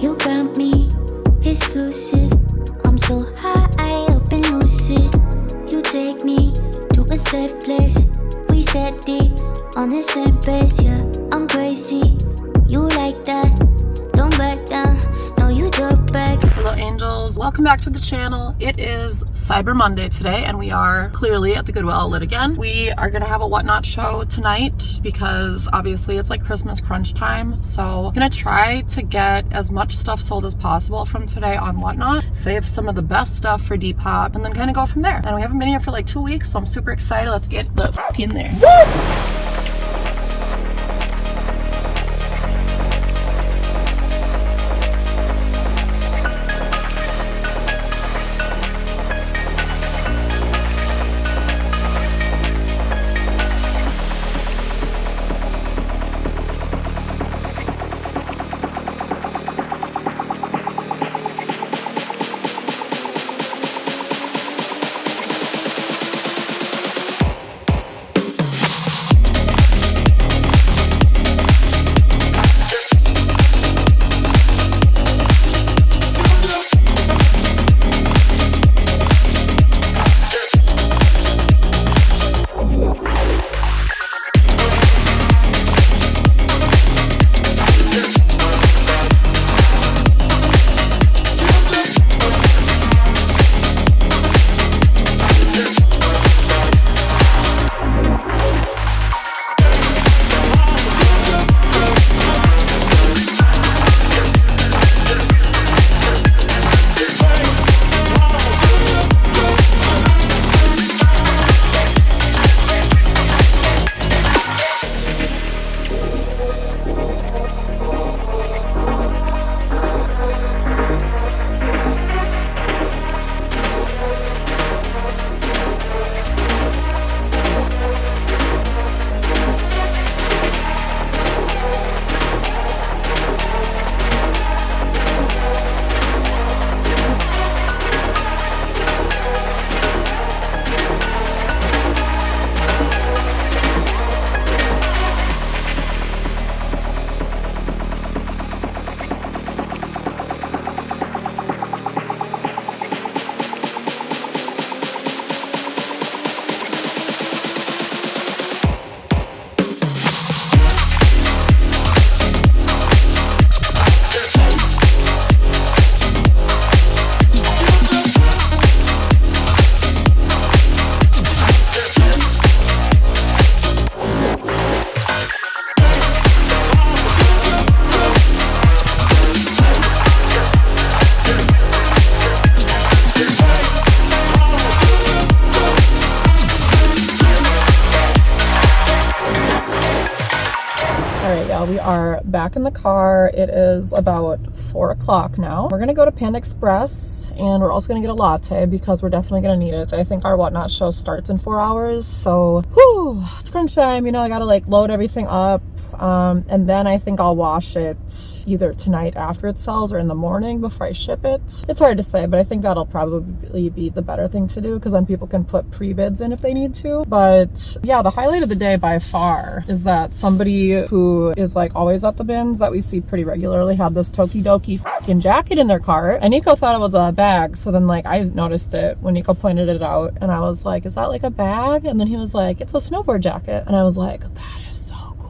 You got me exclusive. I'm so high up and lucid. You take me to a safe place. We steady on the same pace, yeah. I'm crazy, you like that. Don't back down, no you talk back. Hello angels, welcome back to the channel. It is Cyber Monday today and we are clearly at the Goodwill outlet again. We are gonna have a whatnot show tonight because obviously it's like Christmas crunch time. So I'm gonna try to get as much stuff sold as possible from today on whatnot, save some of the best stuff for Depop, and then kind of go from there. And we haven't been here for like 2 weeks, so I'm super excited. Let's get the f in there. Woo! We are back in the car. It is about 4 o'clock now. We're gonna go to Panda Express and we're also gonna get a latte because we're definitely gonna need it. I think our whatnot show starts in 4 hours, so whew, it's crunch time. You know, I gotta like load everything up and then I think I'll wash it either tonight after it sells or in the morning before I ship it. It's hard to say, but I think that'll probably be the better thing to do because then people can put pre-bids in if they need to. But yeah, the highlight of the day by far is that somebody who is like always at the bins that we see pretty regularly had this tokidoki fucking jacket in their cart, and Nico thought it was a bag. So then like I noticed it when Nico pointed it out and I was like, is that like a bag? And then he was like, it's a snowboard jacket. And I was like, that is so cool.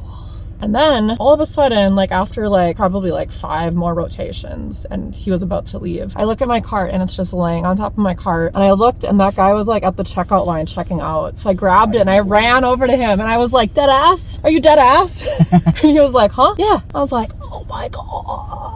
And then all of a sudden, like after like probably like 5 more rotations and he was about to leave, I look at my cart and it's just laying on top of my cart, and I looked and that guy was like at the checkout line checking out. So I grabbed it and I ran over to him and I was like, dead ass? Are you dead ass? And he was like, huh? Yeah. I was like, oh my God.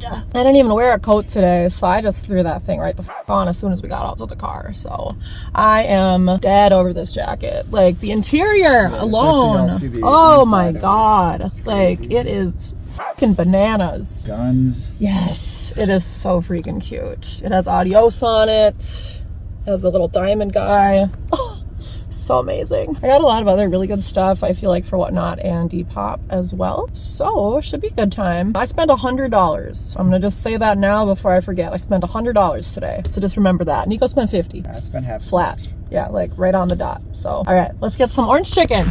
I didn't even wear a coat today, so I just threw that thing right the f on as soon as we got out of the car. So I am dead over this jacket. Like the interior alone. Oh my God. Like it is fucking bananas. Guns. Yes, it is so freaking cute. It has adios on it. It has the little diamond guy. Oh, so amazing. I got a lot of other really good stuff, I feel like, for Whatnot and Depop as well. So should be a good time. I spent $100. I'm gonna just say that now before I forget. I spent $100 today. So just remember that. Nico spent 50. I spent half. Flat. Yeah, like right on the dot. So, all right, let's get some orange chicken.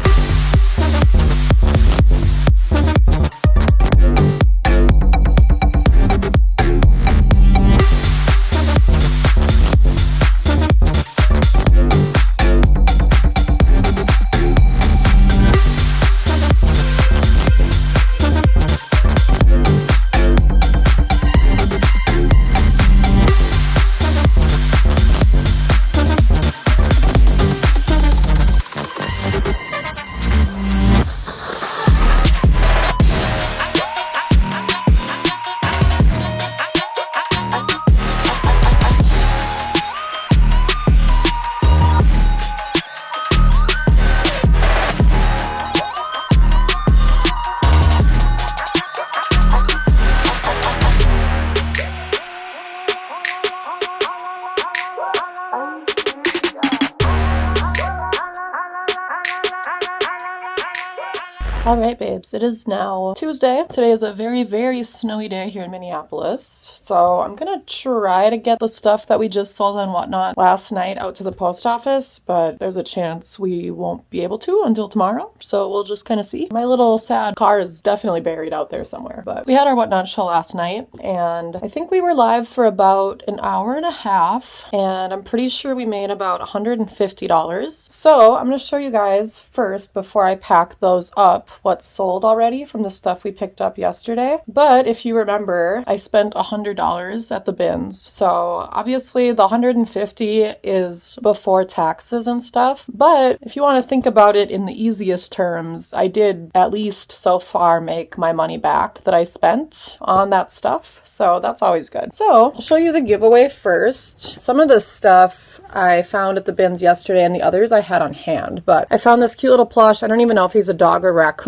All right, babes, it is now Tuesday. Today is a very, very snowy day here in Minneapolis. So I'm gonna try to get the stuff that we just sold on Whatnot last night out to the post office, but there's a chance we won't be able to until tomorrow. So we'll just kind of see. My little sad car is definitely buried out there somewhere, but we had our Whatnot show last night and I think we were live for about an hour and a half and I'm pretty sure we made about $150. So I'm gonna show you guys first before I pack those up what's sold already from the stuff we picked up yesterday. But if you remember, I spent $100 at the bins. So obviously the $150 is before taxes and stuff. But if you want to think about it in the easiest terms, I did at least so far make my money back that I spent on that stuff. So that's always good. So I'll show you the giveaway first. Some of this stuff I found at the bins yesterday and the others I had on hand. But I found this cute little plush. I don't even know if he's a dog or raccoon,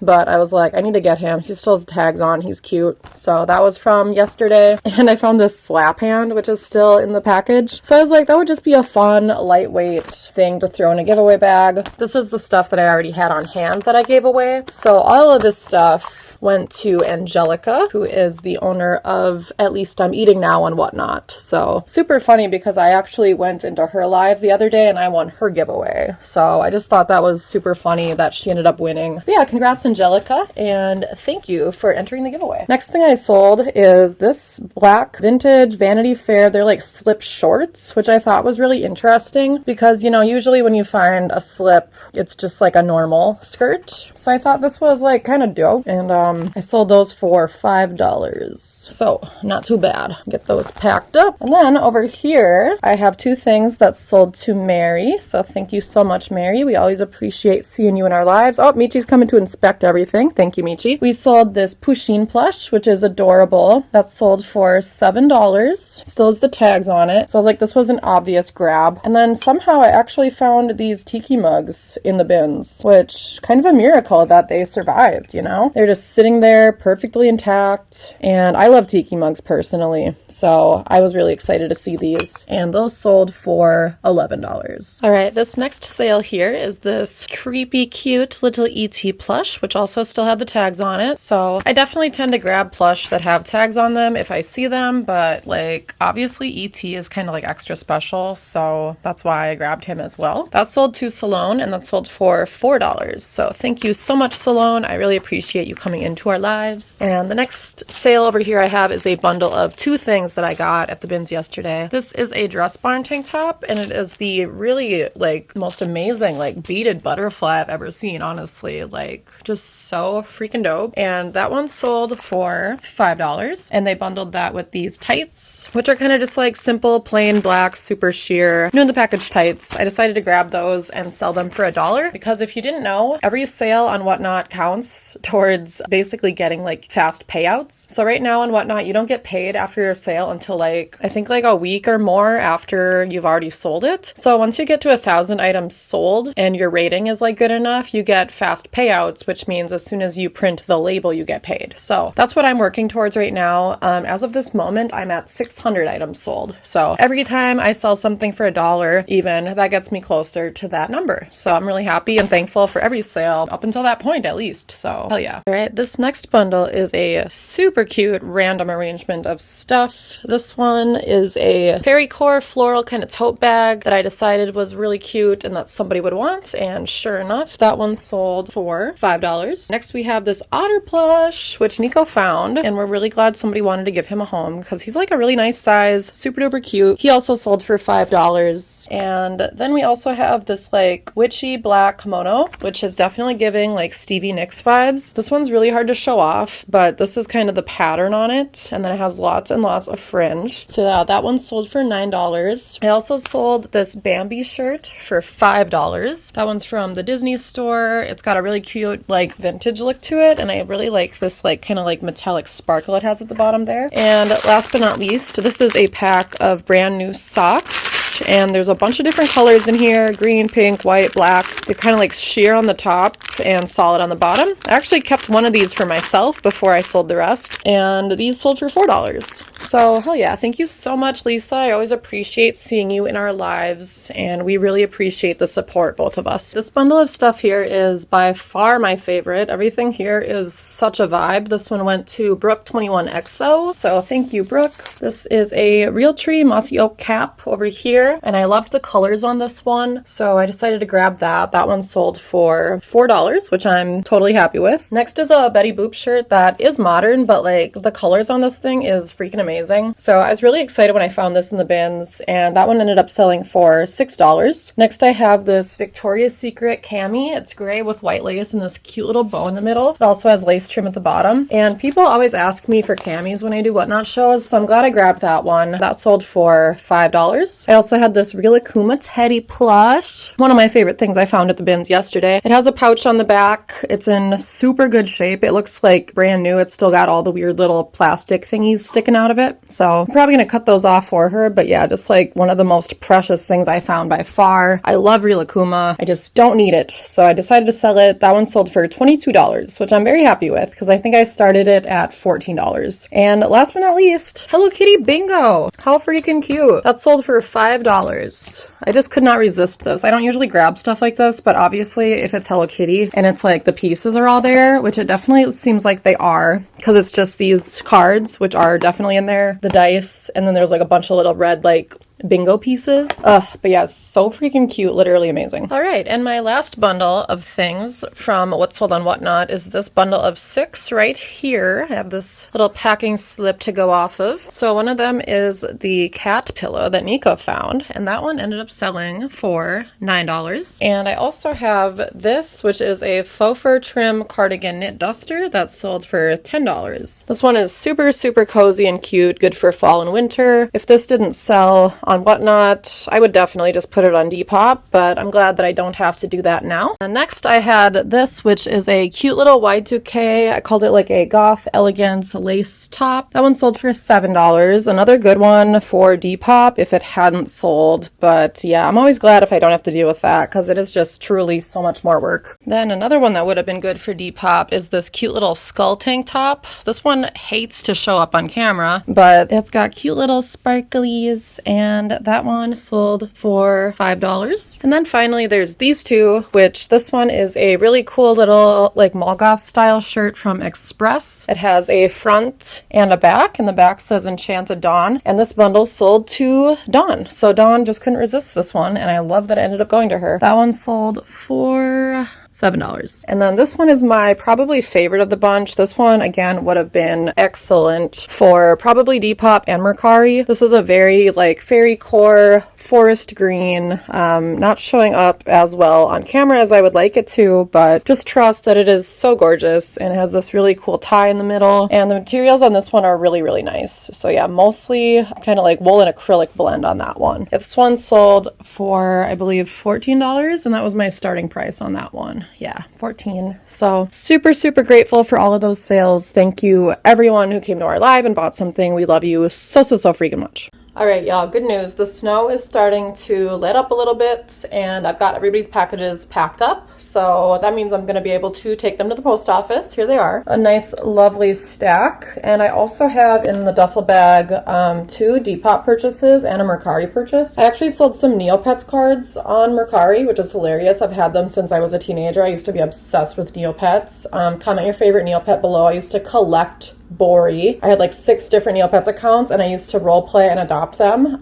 but I was like, I need to get him. He still has tags on. He's cute. So that was from yesterday. And I found this slap hand, which is still in the package. So I was like, that would just be a fun, lightweight thing to throw in a giveaway bag. This is the stuff that I already had on hand that I gave away. So all of this stuff went to Angelica, who is the owner of At Least I'm Eating Now and Whatnot. So super funny because I actually went into her live the other day and I won her giveaway. So I just thought that was super funny that she ended up winning. But yeah, congrats Angelica and thank you for entering the giveaway. Next thing I sold is this black vintage Vanity Fair. They're like slip shorts, which I thought was really interesting because, you know, usually when you find a slip, it's just like a normal skirt. So I thought this was like kind of dope and I sold those for $5. So not too bad. Get those packed up. And then over here, I have two things that sold to Mary. So thank you so much, Mary. We always appreciate seeing you in our lives. Oh, Michi's coming to inspect everything. Thank you, Michi. We sold this Pusheen plush, which is adorable. That's sold for $7. Still has the tags on it. So I was like, this was an obvious grab. And then somehow I actually found these tiki mugs in the bins, which kind of a miracle that they survived, you know? They're just sitting there perfectly intact. And I love tiki mugs personally. So I was really excited to see these. And those sold for $11. All right, this next sale here is this creepy, cute little ET plush, which also still had the tags on it. So I definitely tend to grab plush that have tags on them if I see them, but like obviously ET is kind of like extra special. So that's why I grabbed him as well. That sold to Salone and that sold for $4. So thank you so much, Salone. I really appreciate you coming into our lives. And the next sale over here I have is a bundle of two things that I got at the bins yesterday. This is a dress barn tank top and it is the really like most amazing like beaded butterfly I've ever seen, honestly. Like just so freaking dope. And that one sold for $5 and they bundled that with these tights, which are kind of just like simple plain black super sheer new in the package tights. I decided to grab those and sell them for $1 because if you didn't know, every sale on Whatnot counts towards basically getting like fast payouts. So right now on Whatnot, you don't get paid after your sale until like I think like a week or more after you've already sold it. So once you get to 1,000 items sold and your rating is like good enough, you get fast payouts, which means as soon as you print the label, you get paid. So that's what I'm working towards right now. As of this moment, I'm at 600 items sold. So every time I sell something for $1, even that gets me closer to that number. So I'm really happy and thankful for every sale up until that point, at least. So hell yeah. All right, this next bundle is a super cute random arrangement of stuff. This one is a fairy core floral kind of tote bag that I decided was really cute and that somebody would want. And sure enough, that one sold for $5. Next, we have this otter plush, which Nico found, and we're really glad somebody wanted to give him a home because he's like a really nice size, super duper cute. He also sold for $5. And then we also have this like witchy black kimono, which is definitely giving like Stevie Nicks vibes. This one's really hard to show off, but this is kind of the pattern on it. And then it has lots and lots of fringe. So that one sold for $9. I also sold this Bambi shirt for $5. That one's from the Disney store. It's got a really cute like vintage look to it. And I really like this like kind of like metallic sparkle it has at the bottom there. And last but not least, this is a pack of brand new socks. And there's a bunch of different colors in here: green, pink, white, black. They're kind of like sheer on the top and solid on the bottom. I actually kept one of these for myself before I sold the rest, and these sold for $4. So hell yeah, thank you so much, Lisa. I always appreciate seeing you in our lives, and we really appreciate the support, both of us. This bundle of stuff here is by far my favorite. Everything here is such a vibe. This one went to Brooke 21XO, so thank you, Brooke. This is a Realtree mossy oak cap over here, and I loved the colors on this one, so I decided to grab that. That one sold for $4, which I'm totally happy with. Next is a Betty Boop shirt that is modern, but like the colors on this thing is freaking amazing. So I was really excited when I found this in the bins, and that one ended up selling for $6. Next I have this Victoria's Secret cami. It's gray with white lace and this cute little bow in the middle. It also has lace trim at the bottom, and people always ask me for camis when I do Whatnot shows, so I'm glad I grabbed that one. That sold for $5. I also had this rilakkuma teddy plush, one of my favorite things I found at the bins yesterday. It has a pouch on the back. It's in super good shape. It looks like brand new. It's still got all the weird little plastic thingies sticking out of it. So I'm probably going to cut those off for her, but yeah, just like one of the most precious things I found by far. I love rilakkuma. I just don't need it. So I decided to sell it. That one sold for $22, which I'm very happy with because I think I started it at $14. And last but not least, Hello Kitty bingo. How freaking cute. That sold for $5. I just could not resist this. I don't usually grab stuff like this, but obviously if it's Hello Kitty and it's like the pieces are all there, which it definitely seems like they are, because it's just these cards, which are definitely in there, the dice, and then there's like a bunch of little red like bingo pieces. But yeah, so freaking cute, literally amazing. All right, and my last bundle of things from What's Sold on Whatnot is this bundle of 6 right here. I have this little packing slip to go off of. So one of them is the cat pillow that Nico found, and that one ended up selling for $9. And I also have this, which is a faux fur trim cardigan knit duster that sold for $10. This one is super, super cozy and cute, good for fall and winter. If this didn't sell on Whatnot, I would definitely just put it on Depop, but I'm glad that I don't have to do that now. And next I had this, which is a cute little y2k. I called it like a goth elegance lace top. That one sold for $7. Another good one for Depop if it hadn't sold, but yeah, I'm always glad if I don't have to deal with that because it is just truly so much more work. Then another one that would have been good for Depop is this cute little skull tank top. This one hates to show up on camera, but it's got cute little sparklies, and that one sold for $5. And then finally there's these two, which this one is a really cool little like mall goth style shirt from Express. It has a front and a back, and the back says Enchanted Dawn, and this bundle sold to Dawn. So Dawn just couldn't resist this one, and I love that it ended up going to her. That one sold for $7. And then this one is my probably favorite of the bunch. This one again would have been excellent for probably Depop and Mercari. This is a very like fairy core forest green, not showing up as well on camera as I would like it to, but just trust that it is so gorgeous, and it has this really cool tie in the middle, and the materials on this one are really, really nice. So yeah, mostly kind of like wool and acrylic blend on that one. This one sold for I believe $14, and that was my starting price on that one. Yeah, 14. So super, super grateful for all of those sales. Thank you everyone who came to our live and bought something. We love you so, so, so freaking much. All right, y'all, good news. The snow is starting to let up a little bit, and I've got everybody's packages packed up. So that means I'm going to be able to take them to the post office. Here they are. A nice, lovely stack. And I also have in the duffel bag 2 Depop purchases and a Mercari purchase. I actually sold some Neopets cards on Mercari, which is hilarious. I've had them since I was a teenager. I used to be obsessed with Neopets. Comment your favorite Neopet below. I used to collect Bori. I had like 6 different Neopets accounts, and I used to role play and adopt them.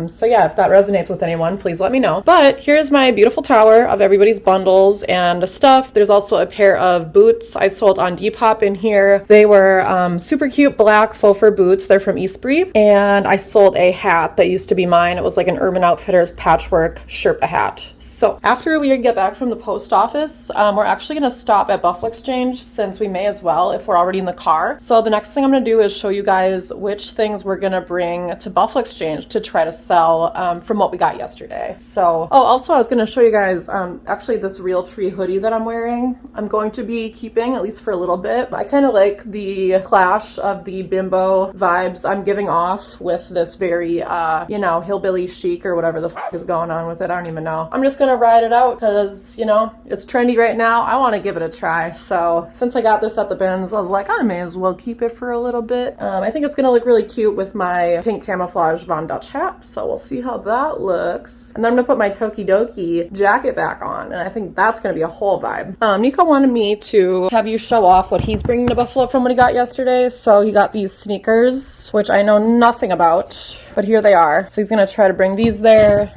So yeah, if that resonates with anyone, please let me know. But here's my beautiful tower of everybody's bundles and stuff. There's also a pair of boots I sold on Depop in here. They were super cute black faux fur boots. They're from Eastbury. And I sold a hat that used to be mine. It was like an Urban Outfitters patchwork Sherpa hat. So after we get back from the post office, we're actually going to stop at Buffalo Exchange, since we may as well if we're already in the car. So the next thing I'm going to do is show you guys which things we're going to bring to Buffalo Exchange to try to sell from what we got yesterday. So, oh, also I was going to show you guys actually this Realtree tree hoodie that I'm wearing. I'm going to be keeping, at least for a little bit. I kind of like the clash of the bimbo vibes I'm giving off with this very, you know, hillbilly chic or whatever the f is going on with it. I don't even know. I'm just gonna ride it out because, you know, it's trendy right now. I want to give it a try. So since I got this at the bins, I was like, I may as well keep it for a little bit. I think it's gonna look really cute with my pink camouflage Von Dutch hat. So we'll see how that looks. And then I'm gonna put my tokidoki jacket back on. And I think that's gonna be a whole vibe. Nico wanted me to have you show off what he's bringing to Buffalo from what he got yesterday. So he got these sneakers, which I know nothing about, but here they are. So he's gonna try to bring these there,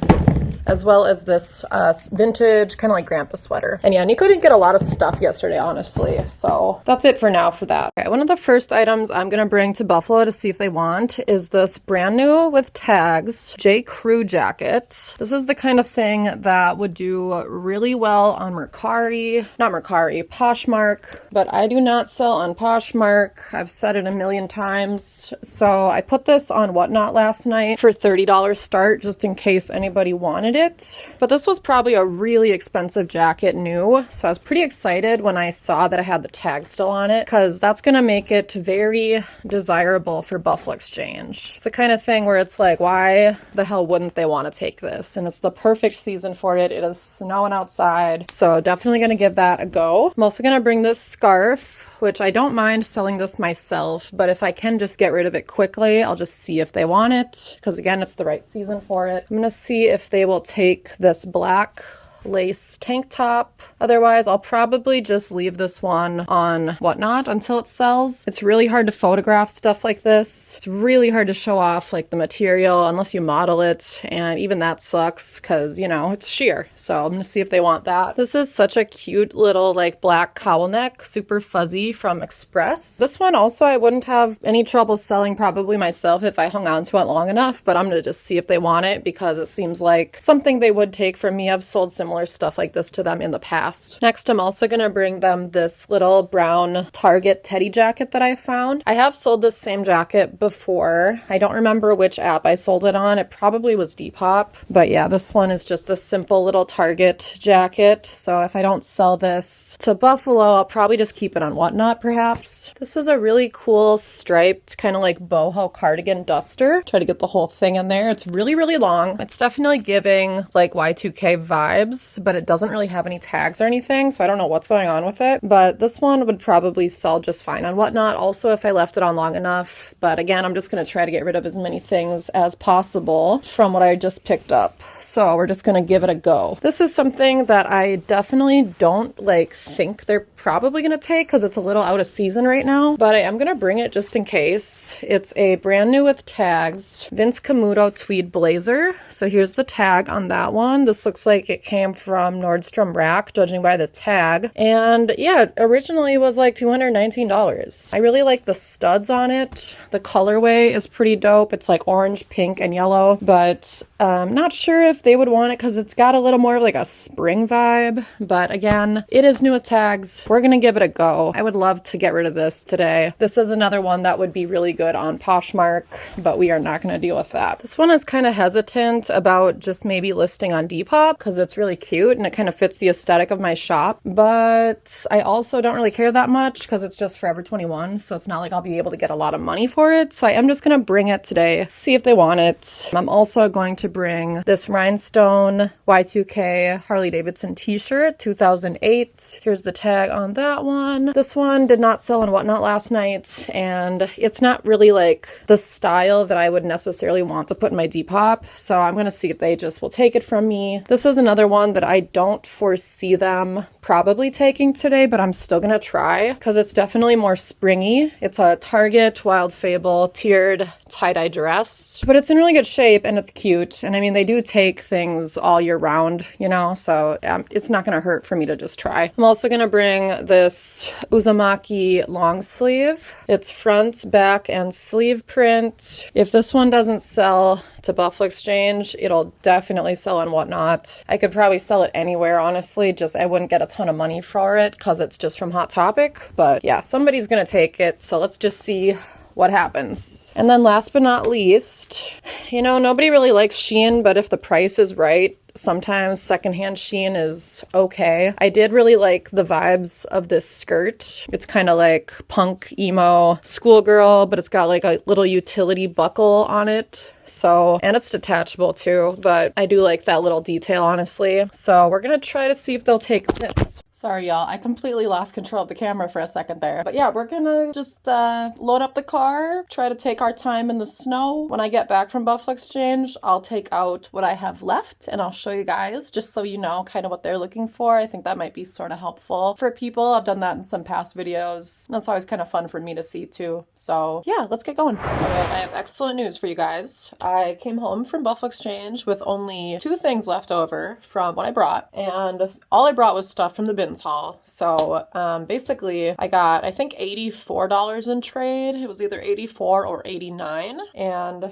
as well as this vintage kind of like grandpa sweater. And yeah, Nico didn't get a lot of stuff yesterday, honestly. So that's it for now for that. Okay, one of the first items I'm gonna bring to Buffalo to see if they want is this brand new with tags J. Crew jacket. This is the kind of thing that would do really well on Mercari, not Mercari, Poshmark, but I do not sell on Poshmark. I've said it a million times. So I put this on Whatnot last night for $30 start, just in case anybody wanted it. But this was probably a really expensive jacket new, so I was pretty excited when I saw that I had the tag still on it, because that's gonna make it very desirable for Buffalo Exchange. It's the kind of thing where it's like, why the hell wouldn't they want to take this? And it's the perfect season for it. It is snowing outside, so definitely gonna give that a go. I'm also gonna bring this scarf, which I don't mind selling this myself, but if I can just get rid of it quickly, I'll just see if they want it, because again, it's the right season for it. I'm gonna see if they will take this black lace tank top. Otherwise, I'll probably just leave this one on Whatnot until it sells. It's really hard to photograph stuff like this. It's really hard to show off like the material unless you model it, and even that sucks because, you know, it's sheer. So I'm gonna see if they want that. This is such a cute little like black cowl neck, super fuzzy from Express. This one also I wouldn't have any trouble selling probably myself if I hung on to it long enough, but I'm gonna just see if they want it because it seems like something they would take from me. I've sold similar stuff like this to them in the past. Next, I'm also gonna bring them this little brown Target teddy jacket that I found. I have sold this same jacket before. I don't remember which app I sold it on. It probably was Depop. But yeah, this one is just a simple little Target jacket. So if I don't sell this to Buffalo, I'll probably just keep it on Whatnot perhaps. This is a really cool striped kind of like boho cardigan duster. Try to get the whole thing in there. It's really, really long. It's definitely giving like Y2K vibes, but it doesn't really have any tags or anything, so I don't know what's going on with it. But this one would probably sell just fine on Whatnot also if I left it on long enough. But again, I'm just going to try to get rid of as many things as possible from what I just picked up. So we're just going to give it a go. This is something that I definitely don't like think they're probably going to take because it's a little out of season right now, but I am going to bring it just in case. It's a brand new with tags Vince Camuto tweed blazer. So here's the tag on that one. This looks like it came from Nordstrom Rack, judging by the tag. And yeah, it originally was like $219. I really like the studs on it. The colorway is pretty dope. It's like orange, pink, and yellow, but not sure if they would want it because it's got a little more of like a spring vibe. But again, it is new with tags. We're gonna give it a go. I would love to get rid of this today. This is another one that would be really good on Poshmark, but we are not gonna deal with that. This one is kind of hesitant about just maybe listing on Depop because it's really cute and it kind of fits the aesthetic of my shop, but I also don't really care that much because it's just Forever 21, so it's not like I'll be able to get a lot of money for it. So I am just gonna bring it today, see if they want it. I'm also going to bring this rhinestone Y2K Harley Davidson t-shirt, 2008. Here's the tag on that one. This one did not sell on Whatnot last night, and it's not really like the style that I would necessarily want to put in my Depop, so I'm gonna see if they just will take it from me. This is another one that I don't foresee them probably taking today, but I'm still gonna try because it's definitely more springy. It's a Target Wild Fable tiered tie-dye dress, but it's in really good shape and it's cute. And I mean, they do take things all year round, you know, so it's not gonna hurt for me to just try. I'm also gonna bring this Uzumaki long sleeve. It's front, back, and sleeve print. If this one doesn't sell to Buffalo Exchange, it'll definitely sell on Whatnot. I could probably sell it anywhere, honestly, just I wouldn't get a ton of money for it because it's just from Hot Topic. But yeah, somebody's gonna take it, so let's just see what happens. And then last but not least, you know, nobody really likes Shein, but if the price is right, sometimes secondhand Shein is okay. I did really like the vibes of this skirt. It's kind of like punk, emo, schoolgirl, but it's got like a little utility buckle on it. So, and it's detachable too, but I do like that little detail, honestly. So we're gonna try to see if they'll take this. Sorry, y'all. I completely lost control of the camera for a second there. But yeah, we're gonna just load up the car, try to take our time in the snow. When I get back from Buffalo Exchange, I'll take out what I have left and I'll show you guys just so you know kind of what they're looking for. I think that might be sort of helpful for people. I've done that in some past videos. That's always kind of fun for me to see too. So yeah, let's get going. All right, I have excellent news for you guys. I came home from Buffalo Exchange with only 2 things left over from what I brought, and all I brought was stuff from the bins haul. So basically I got, I think, $84 in trade. It was either 84 or 89, and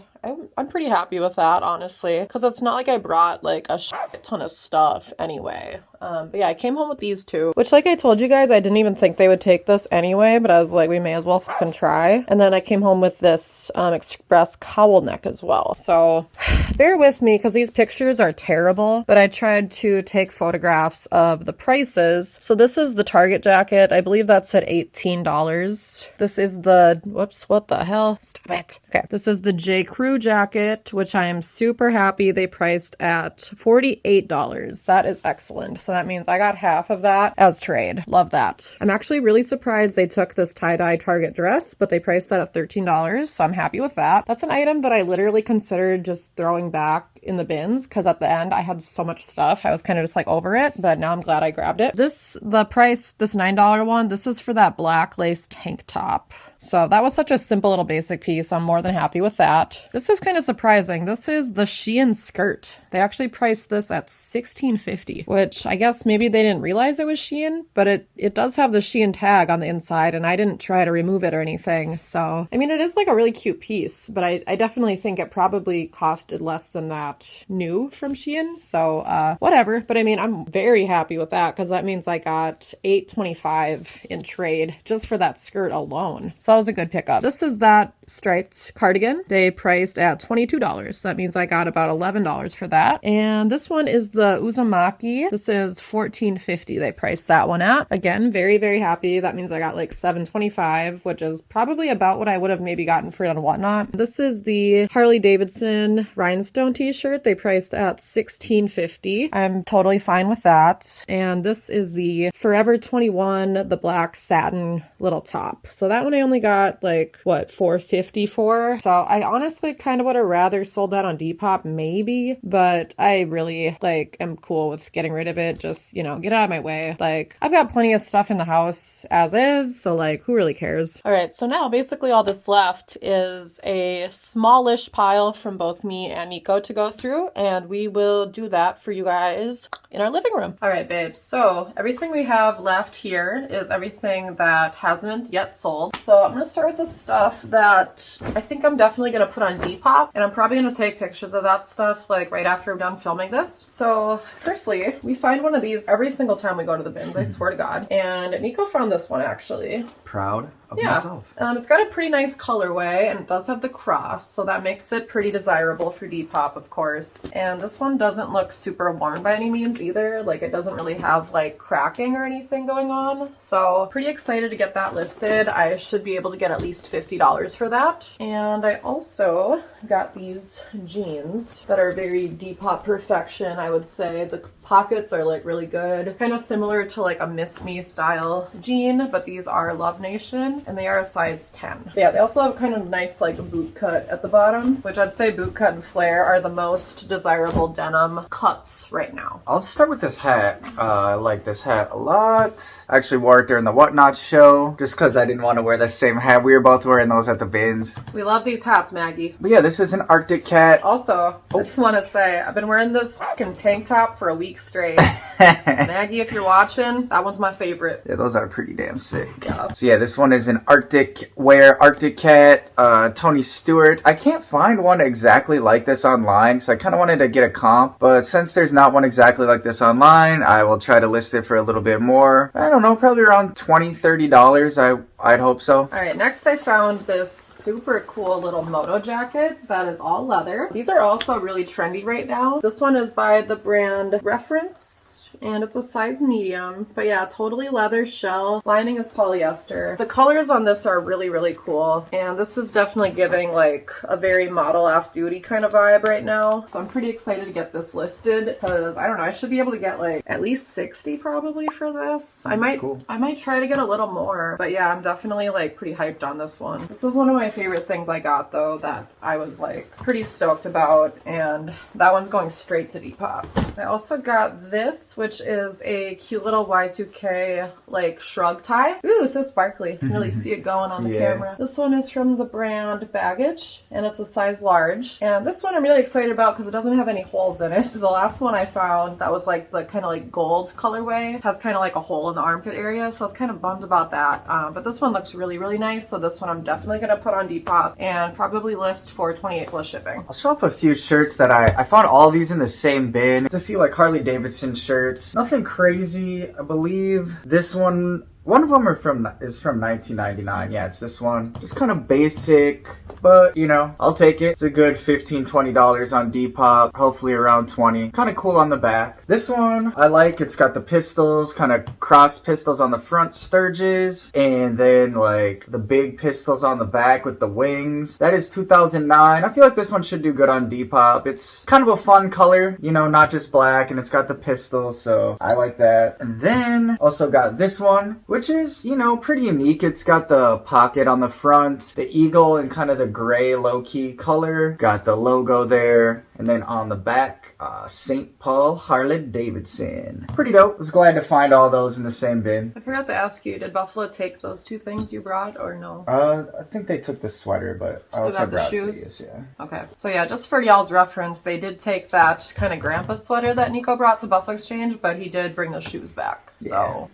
I'm pretty happy with that, honestly, because it's not like I brought like a shit ton of stuff anyway. But yeah, I came home with these 2, which, like I told you guys, I didn't even think they would take this anyway, but I was like, we may as well fucking try. And then I came home with this express cowl neck as well. So bear with me because these pictures are terrible, but I tried to take photographs of the prices. So this is the Target jacket. I believe that's at $18. This is the, whoops, what the hell? Stop it. Okay, this is the J. Crew jacket, which I am super happy they priced at $48. That is excellent. So that means I got half of that as trade. Love that. I'm actually really surprised they took this tie-dye Target dress, but they priced that at $13, so I'm happy with that. That's an item that I literally considered just throwing back in the bins because at the end I had so much stuff. I was kind of just like over it, but now I'm glad I grabbed it. The price, this $9 one, this is for that black lace tank top. So that was such a simple little basic piece. I'm more than happy with that. This is kind of surprising. This is the Shein skirt. They actually priced this at $16.50, which I guess maybe they didn't realize it was Shein, but it does have the Shein tag on the inside, and I didn't try to remove it or anything. So, I mean, it is like a really cute piece, but I definitely think it probably costed less than that new from Shein. So, whatever. But I mean, I'm very happy with that because that means I got $8.25 in trade just for that skirt alone. So that was a good pickup. This is that striped cardigan. They priced at $22. So that means I got about $11 for that. And this one is the Uzumaki. This is $14.50. They priced that one at. Again, very, very happy. That means I got like $7.25, which is probably about what I would have maybe gotten for it on Whatnot. This is the Harley Davidson rhinestone t-shirt. They priced at $16.50. I'm totally fine with that. And this is the Forever 21, the black satin little top. So that one I only got like, what, $4.50 for? So I honestly kind of would have rather sold that on Depop maybe, but I really like am cool with getting rid of it. Just, you know, get out of my way. Like, I've got plenty of stuff in the house as is, so like, who really cares? All right, so now basically all that's left is a smallish pile from both me and Nico to go through, and we will do that for you guys in our living room. All right, babes, so everything we have left here is everything that hasn't yet sold. So I'm gonna start with the stuff that I think I'm definitely gonna put on Depop, and I'm probably gonna take pictures of that stuff like right after I'm done filming this. So firstly, we find one of these every single time we go to the bins, I swear to God. And Nico found this one actually. Proud of myself. It's got a pretty nice colorway, and it does have the cross, so that makes it pretty desirable for Depop, of course. And this one doesn't look super worn by any means either. Like, it doesn't really have like cracking or anything going on. So pretty excited to get that listed. I should be able to get at least $50 for that. And I also got these jeans that are very Depop perfection, I would say. The pockets are like really good, kind of similar to like a Miss Me style jean, but these are Love Nation and they are a size 10. But yeah, they also have kind of nice like boot cut at the bottom, which I'd say boot cut and flare are the most desirable denim cuts right now. I'll start with this hat. I like this hat a lot. I actually wore it during the Whatnot show just because I didn't want to wear the same hat. We were both wearing those at the bins. We love these hats, Maggie. But yeah, this is an Arctic cat. Also, I just want to say I've been wearing this fucking tank top for a week straight. Maggie, if you're watching, that one's my favorite. Yeah, those are pretty damn sick. Yeah. So yeah, this one is is an Arctic wear Arctic cat, Tony Stewart. I can't find one exactly like this online, so I kind of wanted to get a comp, but since there's not one exactly like this online, I will try to list it for a little bit more. I don't know, probably around $20-$30. I'd hope so. All right, next I found this super cool little moto jacket that is all leather. These are also really trendy right now. This one is by the brand Reference, and it's a size medium. But yeah, totally leather shell. Lining is polyester. The colors on this are really, really cool. And this is definitely giving like a very model off-duty kind of vibe right now. So I'm pretty excited to get this listed because I don't know, I should be able to get like at least 60 probably for this. I might try to get a little more. But yeah, I'm definitely like pretty hyped on this one. This was one of my favorite things I got though that I was like pretty stoked about, and that one's going straight to Depop. I also got this, which is a cute little Y2k like shrug tie. Ooh, so sparkly. You can really see it going on the camera. This one is from the brand Baggage, and it's a size large. And this one I'm really excited about because it doesn't have any holes in it. The last one I found that was like the kind of like gold colorway has kind of like a hole in the armpit area, so I was kind of bummed about that. But this one looks really, really nice, so this one I'm definitely gonna put on Depop and probably list for 28 plus shipping. I'll show off a few shirts that I found all these in the same bin. There's a few like Harley Davidson shirts. Nothing crazy. I believe this one of them is from 1999. Yeah, it's this one. Just kind of basic, but you know, I'll take it. It's a good $15-$20 on Depop. Hopefully around 20. Kind of cool on the back. This one I like. It's got the pistols, kind of cross pistols on the front sturges, and then like the big pistols on the back with the wings. That is 2009. I feel like this one should do good on Depop. It's kind of a fun color, you know, not just black, and it's got the pistols, so I like that. And then also got this one, which is, you know, pretty unique. It's got the pocket on the front, the eagle in kind of the gray low-key color, got the logo there, and then on the back, St. Paul Harley Davidson. Pretty dope. Was glad to find all those in the same bin. I forgot to ask you, did Buffalo take those two things you brought or no? I think they took the sweater, but I also brought these, yeah. Okay, so yeah, just for y'all's reference, they did take that kind of grandpa sweater that Nico brought to Buffalo Exchange, but he did bring the shoes back, so...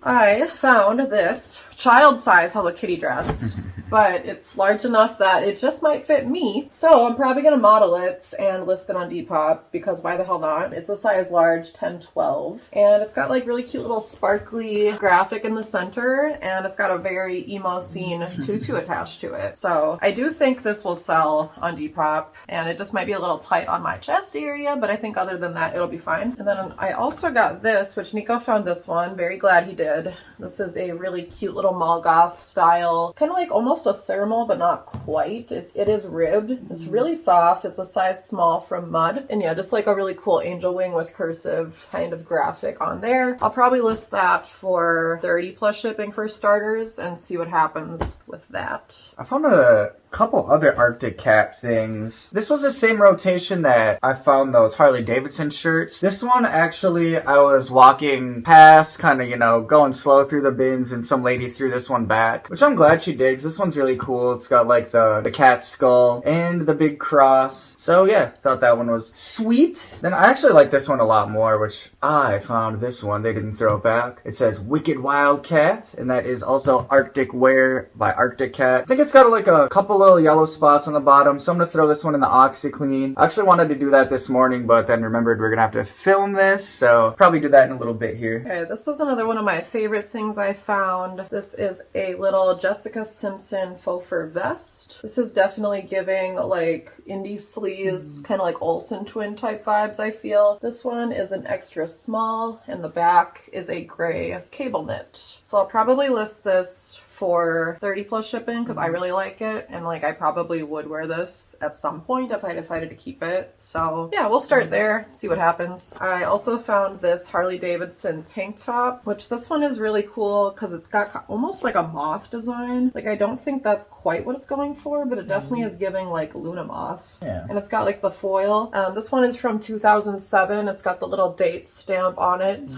I found this child size Hello Kitty dress, but it's large enough that it just might fit me. So I'm probably going to model it and list it on Depop because why the hell not? It's a size large, 10-12. And it's got like really cute little sparkly graphic in the center, and it's got a very emo scene tutu attached to it. So I do think this will sell on Depop, and it just might be a little tight on my chest area, but I think other than that, it'll be fine. And then I also got this, which Nico found this one. Very glad he did. This is a really cute little mall goth style, kind of like almost a thermal, but not quite. It is ribbed. It's really soft. It's a size small from Mud. And yeah, just like a really cool angel wing with cursive kind of graphic on there. I'll probably list that for 30 plus shipping for starters and see what happens with that. I found a couple other Arctic cat things. This was the same rotation that I found those Harley Davidson shirts. This one actually, I was walking past, kind of, you know, going slow through the bins, and some lady threw this one back, which I'm glad she did because this one's really cool. It's got like the cat skull and the big cross. So yeah, thought that one was sweet. Then I actually like this one a lot more, which I found this one. They didn't throw it back. It says Wicked Wildcat, and that is also Arctic wear by Arctic Cat. I think it's got like a couple little yellow spots on the bottom, so I'm gonna throw this one in the OxyClean. I actually wanted to do that this morning, but then remembered we're gonna have to film this, so probably do that in a little bit here. Okay, this is another one of my favorite things I found. This is a little Jessica Simpson faux fur vest. This is definitely giving like indie sleeves, kind of like Olsen twin type vibes, I feel. This one is an extra small, and the back is a gray cable knit. So I'll probably list this for 30 plus shipping because I really like it, and like I probably would wear this at some point if I decided to keep it. So yeah, we'll start there, see what happens. I also found this Harley Davidson tank top, which this one is really cool because it's got almost like a moth design. Like I don't think that's quite what it's going for, but it definitely is giving like Luna moth. Yeah. And it's got like the foil. This one is from 2007. It's got the little date stamp on it.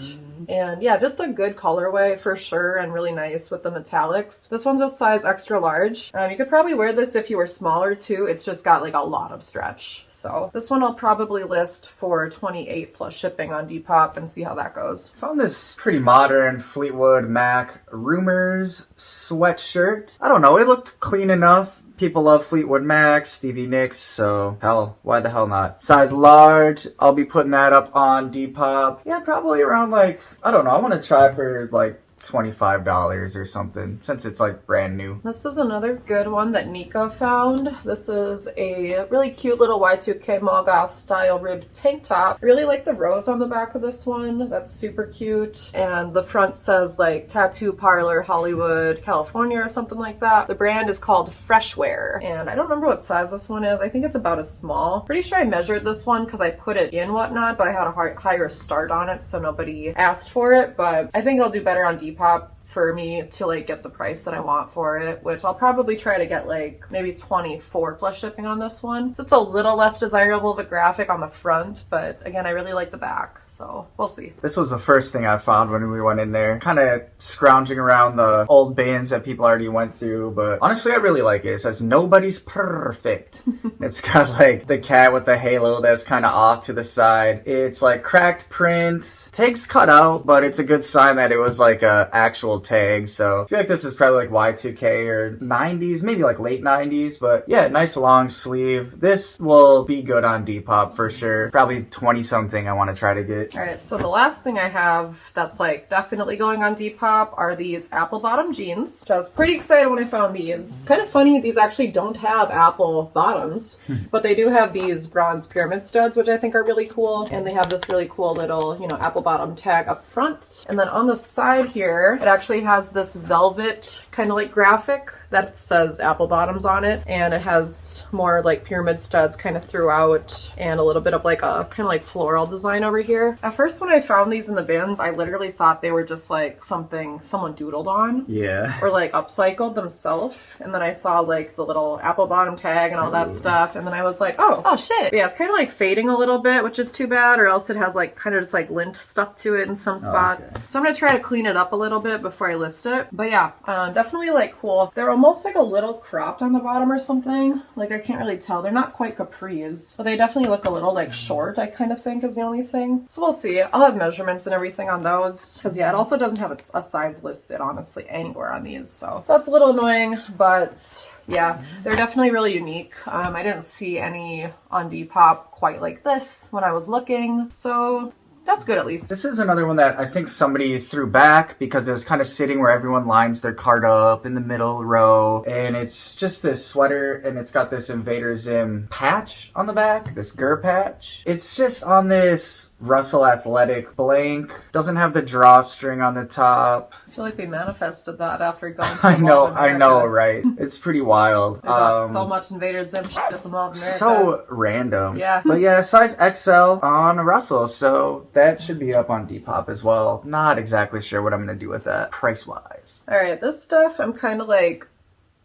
And yeah, just a good colorway for sure, and really nice with the metallics. This one's a size extra large. You could probably wear this if you were smaller too. It's just got like a lot of stretch. So this one I'll probably list for $28 plus shipping on Depop and see how that goes. Found this pretty modern Fleetwood Mac Rumors sweatshirt. I don't know, it looked clean enough. People love Fleetwood Mac, Stevie Nicks, so hell, why the hell not? Size large, I'll be putting that up on Depop. Yeah, probably around like, I don't know, I want to try for like $25 or something, since it's like brand new. This is another good one that Nika found. This is a really cute little Y2K mall goth style ribbed tank top. I really like the rose on the back of this one. That's super cute. And the front says like Tattoo Parlor Hollywood, California or something like that. The brand is called Freshwear. And I don't remember what size this one is. I think it's about a small. Pretty sure I measured this one because I put it in Whatnot, but I had a higher start on it, so nobody asked for it. But I think it'll do better on Depop for me to like get the price that I want for it, which I'll probably try to get like maybe 24 plus shipping on this one. It's a little less desirable of a graphic on the front, but again, I really like the back, so we'll see. This was the first thing I found when we went in there, kind of scrounging around the old bins that people already went through, but honestly I really like it. It says nobody's perfect. It's got like the cat with the halo that's kind of off to the side. It's like cracked print, tags cut out, but it's a good sign that it was like a actual tag. So I feel like this is probably like Y2K or 90s, maybe like late 90s, but yeah, nice long sleeve. This will be good on Depop for sure. Probably 20 something I want to try to get. All right, so the last thing I have that's like definitely going on Depop are these apple bottom jeans, which I was pretty excited when I found these. Kind of funny, these actually don't have apple bottoms, but they do have these bronze pyramid studs, which I think are really cool. And they have this really cool little, you know, apple bottom tag up front. And then on the side here, it actually has this velvet kind of like graphic that says apple bottoms on it, and it has more like pyramid studs kind of throughout and a little bit of like a kind of like floral design over here. At first when I found these in the bins, I literally thought they were just like something someone doodled on, yeah, or like upcycled themselves, and then I saw like the little apple bottom tag and all that stuff, and then I was like, oh shit. But yeah, it's kind of like fading a little bit, which is too bad, or else it has like kind of just like lint stuck to it in some spots. Okay. So I'm gonna try to clean it up a little bit before I list it. But yeah, definitely like cool. They're almost like a little cropped on the bottom or something. Like I can't really tell. They're not quite capris, but they definitely look a little like short, I kind of think is the only thing. So we'll see. I'll have measurements and everything on those, because yeah, it also doesn't have a size listed honestly anywhere on these. So that's a little annoying, but yeah, they're definitely really unique. I didn't see any on Depop quite like this when I was looking, so that's good at least. This is another one that I think somebody threw back because it was kind of sitting where everyone lines their cart up in the middle row. And it's just this sweater, and it's got this Invader Zim patch on the back, this Gur patch. It's just on this Russell Athletic blank. Doesn't have the drawstring on the top. I feel like we manifested that after going to I know, right? It's pretty wild. I got so much Invader Zim shit at the Mall of America. So random. Yeah. But yeah, size XL on Russell, so that should be up on Depop as well. Not exactly sure what I'm going to do with that price-wise. All right, this stuff I'm kind of like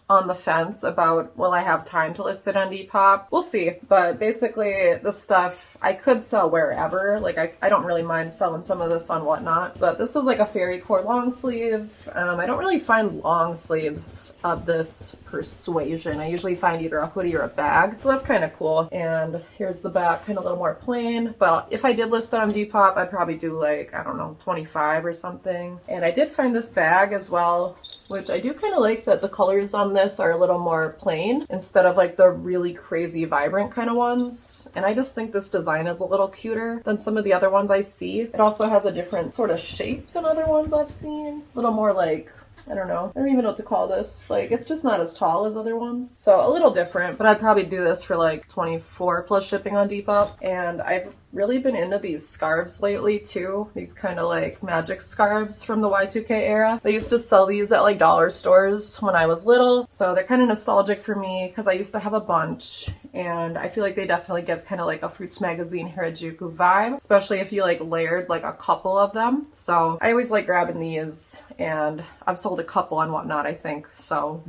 on the fence about, will I have time to list it on Depop? We'll see. But basically, this stuff I could sell wherever. Like, I don't really mind selling some of this on Whatnot. But this was like a fairy core long sleeve. I don't really find long sleeves of this persuasion. I usually find either a hoodie or a bag. So that's kind of cool. And here's the back, kind of a little more plain. But if I did list that on Depop, I'd probably do like, I don't know, 25 or something. And I did find this bag as well, which I do kind of like that the colors on this are a little more plain instead of like the really crazy vibrant kind of ones. And I just think this design is a little cuter than some of the other ones I see. It also has a different sort of shape than other ones I've seen. A little more like, I don't know. I don't even know what to call this. Like, it's just not as tall as other ones. So a little different, but I'd probably do this for like 24 plus shipping on Depop. And I've really been into these scarves lately too. These kind of like magic scarves from the Y2K era. They used to sell these at like dollar stores when I was little. So they're kind of nostalgic for me because I used to have a bunch. And I feel like they definitely give kind of like a Fruits Magazine Harajuku vibe, especially if you like layered like a couple of them. So I always like grabbing these, and I've sold a couple on Whatnot, I think. So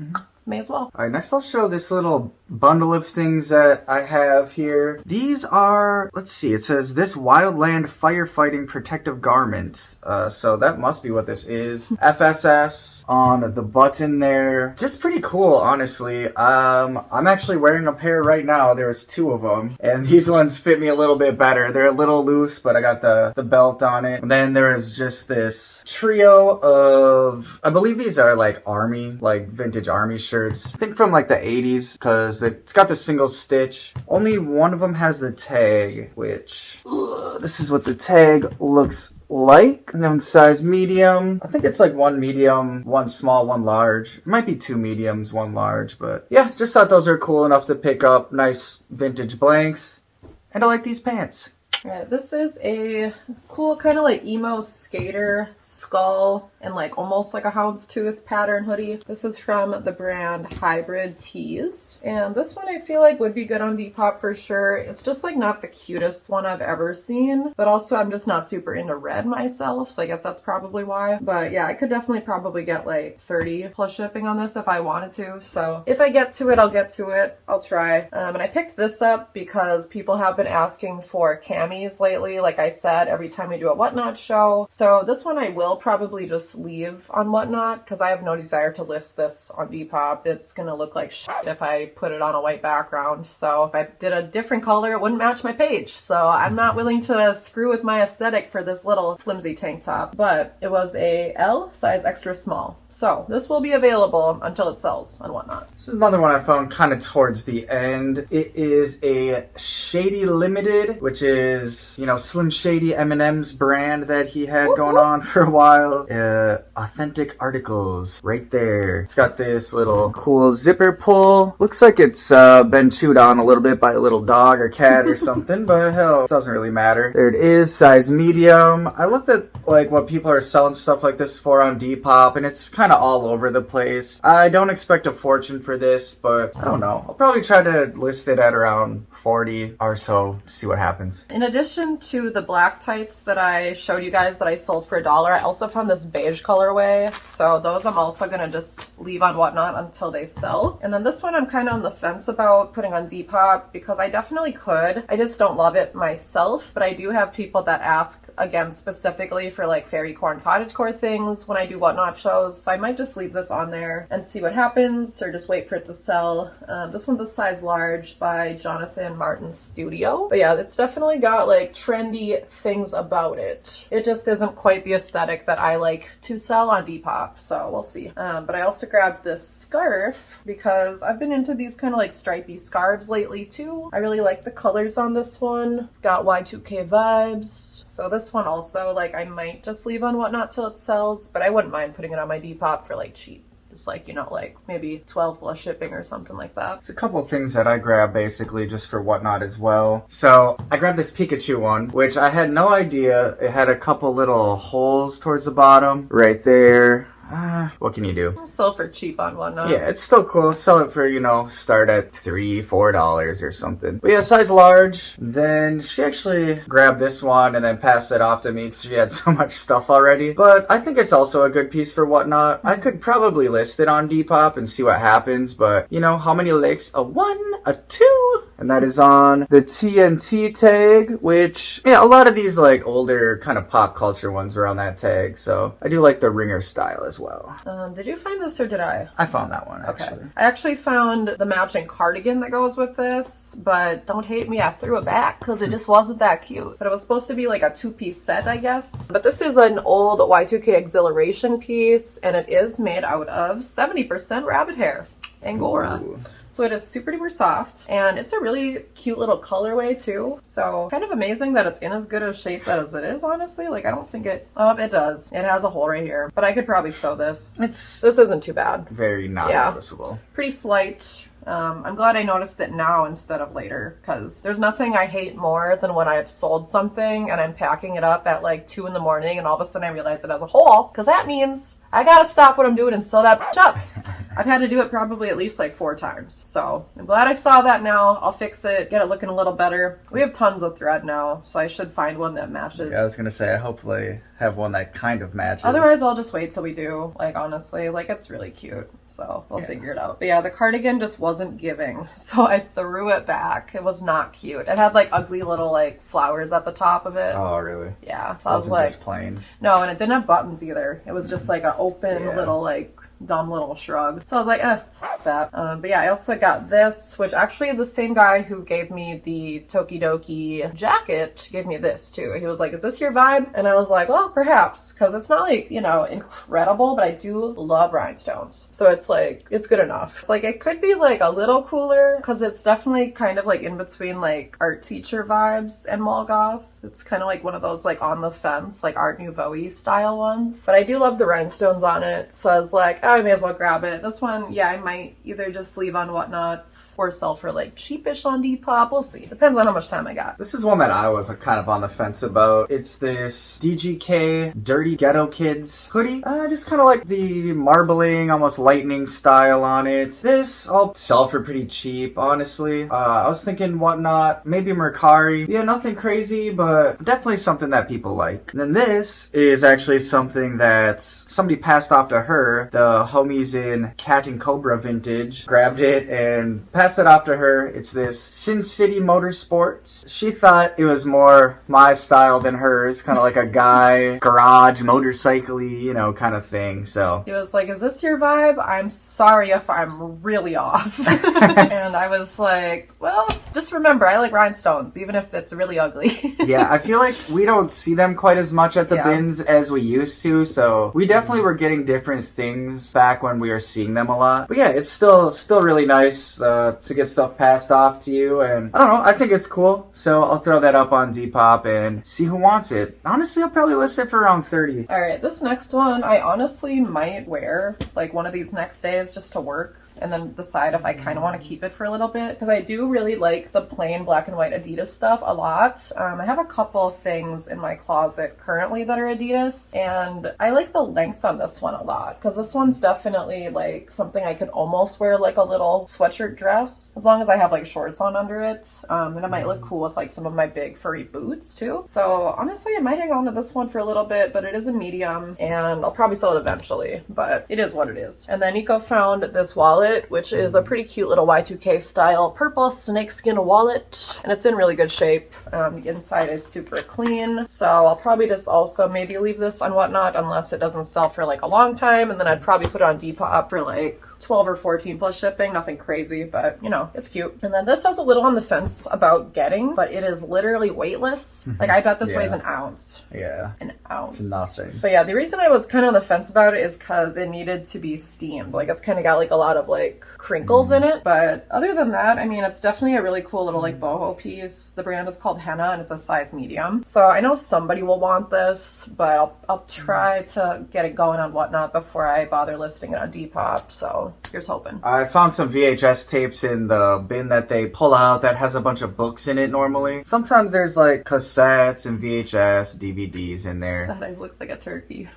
may as well. All right, next I'll show this little bundle of things that I have here. These are, let's see, it says this wildland firefighting protective garment. So that must be what this is. FSS on the button there. Just pretty cool, honestly. I'm actually wearing a pair right now. There's two of them, and these ones fit me a little bit better. They're a little loose, but I got the belt on it. And then there is just this trio of, I believe these are like army, like vintage army shirts. I think from like the 80s, because it's got the single stitch. Only one of them has the tag, which this is what the tag looks like. And then size medium. I think it's like one medium, one small, one large. It might be two mediums, one large, but yeah, just thought those are cool enough to pick up. Nice vintage blanks. And I like these pants. Alright, this is a cool kind of like emo skater skull and like almost like a houndstooth pattern hoodie. This is from the brand Hybrid Tees. And this one I feel like would be good on Depop for sure. It's just like not the cutest one I've ever seen, but also I'm just not super into red myself, so I guess that's probably why. But yeah, I could definitely probably get like 30 plus shipping on this if I wanted to. So if I get to it, I'll get to it. I'll try. And I picked this up because people have been asking for camis lately, like I said, every time we do a Whatnot show. So this one I will probably just leave on Whatnot because I have no desire to list this on Depop. It's gonna look like shit if I put it on a white background. So if I did a different color, it wouldn't match my page. So I'm not willing to screw with my aesthetic for this little flimsy tank top. But it was a L, size extra small. So this will be available until it sells on Whatnot. This is another one I found kind of towards the end. It is a Shady Limited, which is, you know, Slim Shady M&M's brand that he had going on for a while. Authentic articles right there. It's got this little cool zipper pull. Looks like it's been chewed on a little bit by a little dog or cat or something, but hell, it doesn't really matter. There it is, size medium. I looked at like what people are selling stuff like this for on Depop, and it's kind of all over the place. I don't expect a fortune for this, but I don't know. I'll probably try to list it at around 40 or so to see what happens. In addition to the black tights that I showed you guys that I sold for $1, I also found this beige colorway. So those I'm also gonna just leave on Whatnot until they sell. And then this one I'm kind of on the fence about putting on Depop because I definitely could. I just don't love it myself, but I do have people that ask again specifically for like fairy core and cottagecore things when I do Whatnot shows. So I might just leave this on there and see what happens or just wait for it to sell. This one's a size large by Jonathan Martin Studio. But yeah, it's definitely got like trendy things about it. It just isn't quite the aesthetic that I like to sell on Depop, so we'll see. But I also grabbed this scarf because I've been into these kind of like stripy scarves lately too. I really like the colors on this one. It's got Y2k vibes. So this one also, like, I might just leave on Whatnot till it sells, but I wouldn't mind putting it on my Depop for like cheap. Just like, you know, like maybe 12 plus shipping or something like that. There's a couple of things that I grabbed basically just for Whatnot as well. So I grabbed this Pikachu one, which I had no idea. It had a couple little holes towards the bottom right there. What can you do? I'll sell for cheap on Whatnot. Yeah, it's still cool. Sell it for, you know, start at $3-4 or something. But yeah, size large. Then she actually grabbed this one and then passed it off to me because she had so much stuff already. But I think it's also a good piece for Whatnot. I could probably list it on Depop and see what happens, but you know, how many likes? A 1, a 2? And that is on the TNT tag, which, yeah, a lot of these like older kind of pop culture ones are on that tag. So I do like the ringer style as well. Did you find this or did I? I found that one, actually. Okay. I actually found the matching cardigan that goes with this, but don't hate me, I threw it back because it just wasn't that cute. But it was supposed to be like a 2-piece set, I guess. But this is an old Y2K exhilaration piece, and it is made out of 70% rabbit hair, Angora. Ooh. So it is super duper soft, and it's a really cute little colorway too. So kind of amazing that it's in as good a shape as it is, honestly. Like, I don't think it does. It has a hole right here, but I could probably sew this. This isn't too bad. Very not noticeable. Pretty slight. I'm glad I noticed it now instead of later, because there's nothing I hate more than when I've sold something and I'm packing it up at like 2 in the morning and all of a sudden I realize it has a hole, because that means I gotta stop what I'm doing and sew that bitch up. I've had to do it probably at least like 4 times. So I'm glad I saw that now. I'll fix it, get it looking a little better. We have tons of thread now, so I should find one that matches. Yeah, I was gonna say, I hopefully have one that kind of matches. Otherwise, I'll just wait till we do. Like, honestly, like, it's really cute. So we'll figure it out. But yeah, the cardigan just wasn't giving. So I threw it back. It was not cute. It had like ugly little like flowers at the top of it. Oh, really? Yeah. So I was like, just plain. No, and it didn't have buttons either. It was just like an open little like dumb little shrug. So I was like, f that. But yeah, I also got this, which actually the same guy who gave me the tokidoki jacket gave me this too. He was like, is this your vibe? And I was like, well, perhaps, because it's not like, you know, incredible, but I do love rhinestones. So it's like, it's good enough. It's like, it could be like a little cooler because it's definitely kind of like in between like art teacher vibes and mall goth. It's kind of like one of those like on the fence, like Art Nouveau-y style ones. But I do love the rhinestones on it. So I was like, oh, I may as well grab it. This one, yeah, I might either just leave on Whatnot or sell for like cheapish on Depop. We'll see. Depends on how much time I got. This is one that I was kind of on the fence about. It's this DGK Dirty Ghetto Kids hoodie. Just kind of like the marbling, almost lightning style on it. This I'll sell for pretty cheap, honestly. I was thinking Whatnot, maybe Mercari. Yeah, nothing crazy, but definitely something that people like. And then this is actually something that somebody passed off to her. The homies in Cat and Cobra Vintage grabbed it and passed it off to her. It's this Sin City Motorsports. She thought it was more my style than hers, kind of like a guy garage motorcycle-y, you know, kind of thing. So he was like, is this your vibe? I'm sorry if I'm really off. And I was like, well, just remember, I like rhinestones, even if it's really ugly. Yeah, I feel like we don't see them quite as much at the bins as we used to, so we definitely were getting different things back when we were seeing them a lot. But yeah, it's still really nice to get stuff passed off to you, and I don't know, I think it's cool. So I'll throw that up on Depop and see who wants it. Honestly, I'll probably list it for around 30. Alright, this next one I honestly might wear like one of these next days just to work, and then decide if I kind of want to keep it for a little bit, because I do really like the plain black and white Adidas stuff a lot. I have a couple of things in my closet currently that are Adidas, and I like the length on this one a lot, because this one's definitely like something I could almost wear like a little sweatshirt dress, as long as I have like shorts on under it, and it might look cool with like some of my big furry boots too. So honestly, I might hang on to this one for a little bit, but it is a medium, and I'll probably sell it eventually, but it is what it is. And then Nico found this wallet, which is a pretty cute little Y2K style purple snakeskin wallet, and it's in really good shape. The inside is super clean, so I'll probably just also maybe leave this on Whatnot unless it doesn't sell for like a long time, and then I'd probably put it on Depop for like 12 or 14 plus shipping. Nothing crazy, but you know, it's cute. And then this has a little on the fence about getting, but it is literally weightless. Like, I bet this weighs an ounce. Yeah. An ounce. It's nothing. But yeah, the reason I was kind of on the fence about it is because it needed to be steamed. Like, it's kind of got like a lot of like crinkles in it. But other than that, I mean, it's definitely a really cool little like boho piece. The brand is called Henna, and it's a size medium. So I know somebody will want this, but I'll try to get it going on Whatnot before I bother listing it on Depop. So here's hoping. I found some VHS tapes in the bin that they pull out that has a bunch of books in it normally. Sometimes there's like cassettes and VHS, DVDs in there. Sad Eyes looks like a turkey.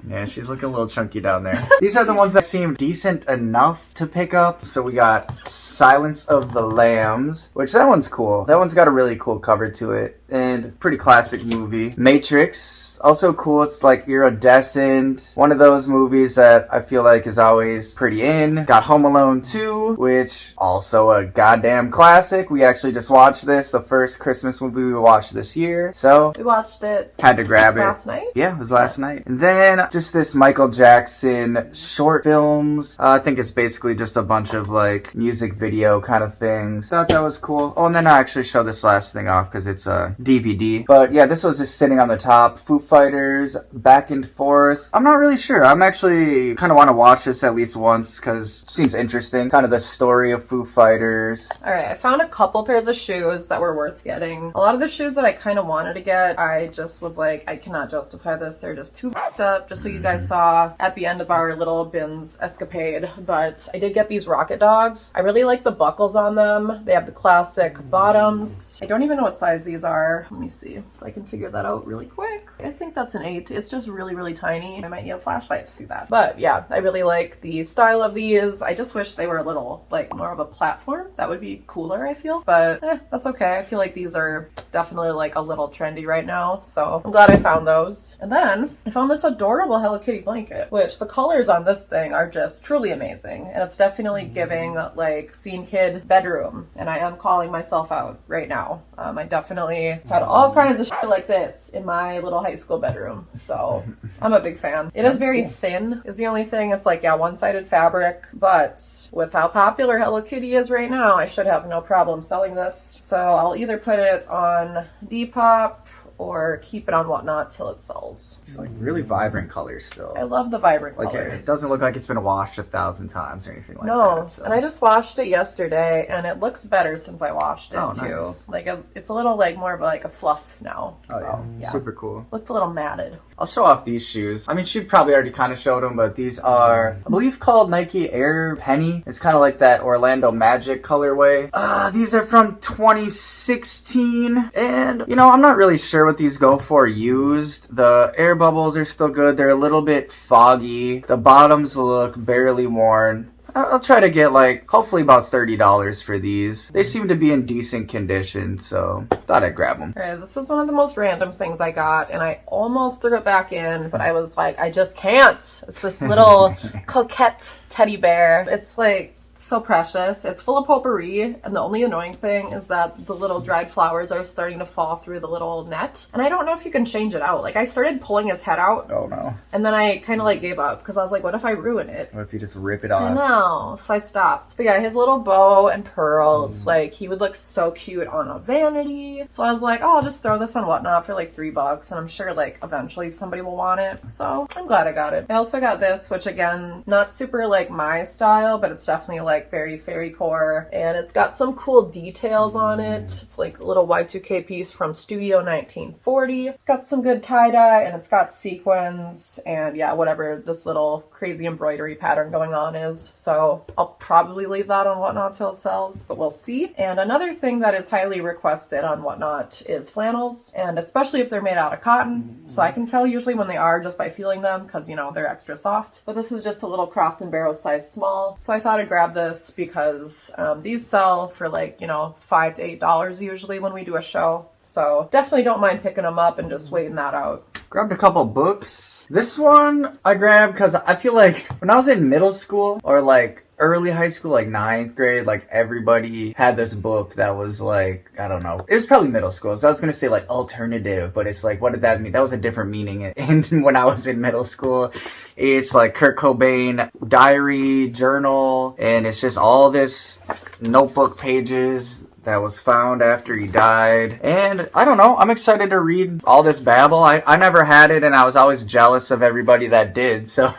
Yeah, she's looking a little chunky down there. These are the ones that seem decent enough to pick up. So we got Silence of the Lambs, which that one's cool. That one's got a really cool cover to it, and pretty classic movie. Matrix, also cool. It's like iridescent. One of those movies that I feel like is always pretty in. Got Home Alone 2, which also a goddamn classic. We actually just watched this, the first Christmas movie we watched this year. So we watched it. Had to grab it. Last night? Yeah, it was last night. And then just this Michael Jackson short films. I think it's basically just a bunch of like music video kind of things. Thought that was cool. Oh, and then I actually show this last thing off because it's a DVD. But yeah, this was just sitting on the top. Foo Fighters, Back and Forth. I'm not really sure. I'm actually kind of want to watch this at least once because it seems interesting. Kind of the story of Foo Fighters. Alright, I found a couple pairs of shoes that were worth getting. A lot of the shoes that I kind of wanted to get, I just was like, I cannot justify this. They're just too f***ed up, just so you guys saw at the end of our little bins escapade. But I did get these Rocket Dogs. I really like the buckles on them. They have the classic bottoms. I don't even know what size these are. are, let me see if I can figure that out really quick. I think that's an 8. It's just really, really tiny. I might need a flashlight to see that. But yeah, I really like the style of these. I just wish they were a little, like, more of a platform. That would be cooler, I feel. But that's okay. I feel like these are definitely like a little trendy right now. So I'm glad I found those. And then I found this adorable Hello Kitty blanket, which the colors on this thing are just truly amazing. And it's definitely giving like scene kid bedroom. And I am calling myself out right now. I definitely had all kinds of shit like this in my little high school bedroom. So I'm a big fan. It is very thin is the only thing. It's like, yeah, one-sided fabric, but with how popular Hello Kitty is right now, I should have no problem selling this. So I'll either put it on Depop or keep it on Whatnot till it sells. It's like really vibrant colors still. I love the vibrant like colors. It doesn't look like it's been washed 1,000 times or anything like that. No, So. and I just washed it yesterday, and it looks better since I washed it too. Nice. Like it's a little like more of like a fluff now. Oh, so yeah. Super cool. Looks a little matted. I'll show off these shoes. I mean, she probably already kind of showed them, but these are, I believe, called Nike Air Penny. It's kind of like that Orlando Magic colorway. These are from 2016, and you know, I'm not really sure what these go for used. The air bubbles are still good. They're a little bit foggy. The bottoms look barely worn. I'll try to get like hopefully about $30 for these. They seem to be in decent condition, so thought I'd grab them. Alright, this was one of the most random things I got, and I almost threw it back in, but I was like, I just can't. It's this little coquette teddy bear. It's like so precious. It's full of potpourri, and the only annoying thing is that the little dried flowers are starting to fall through the little net, and I don't know if you can change it out. Like, I started pulling his head out. Oh no. And then I kind of like gave up because I was like, what if I ruin it? What if you just rip it I off? know. So I stopped. But yeah, his little bow and pearls, like, he would look so cute on a vanity. So I was like, oh, I'll just throw this on Whatnot for like $3, and I'm sure like eventually somebody will want it. So I'm glad I got it. I also got this, which again, not super like my style, but it's definitely like very fairy core, and it's got some cool details on it. It's like a little Y2K piece from Studio 1940. It's got some good tie-dye, and it's got sequins, and yeah, whatever this little crazy embroidery pattern going on is. So I'll probably leave that on Whatnot till it sells, but we'll see. And another thing that is highly requested on Whatnot is flannels, and especially if they're made out of cotton. So I can tell usually when they are just by feeling them, because you know they're extra soft. But this is just a little Croft & Barrow size small, so I thought I'd grab this because these sell for like, you know, $5 to $8 usually when we do a show. So definitely don't mind picking them up and just waiting that out. Grabbed a couple books. This one I grabbed because I feel like when I was in middle school or like early high school, like 9th grade, like everybody had this book that was like, I don't know, it was probably middle school, so I was gonna say like alternative, but it's like, what did that mean? That was a different meaning. And when I was in middle school, it's like Kurt Cobain diary, journal, and it's just all this notebook pages that was found after he died. And I don't know, I'm excited to read all this babble. I never had it, and I was always jealous of everybody that did, so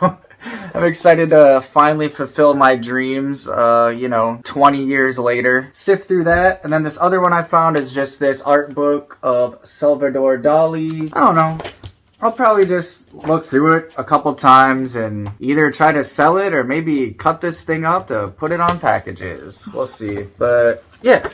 I'm excited to finally fulfill my dreams, you know, 20 years later. Sift through that. And then this other one I found is just this art book of Salvador Dali. I don't know. I'll probably just look through it a couple times and either try to sell it or maybe cut this thing up to put it on packages. We'll see. But yeah,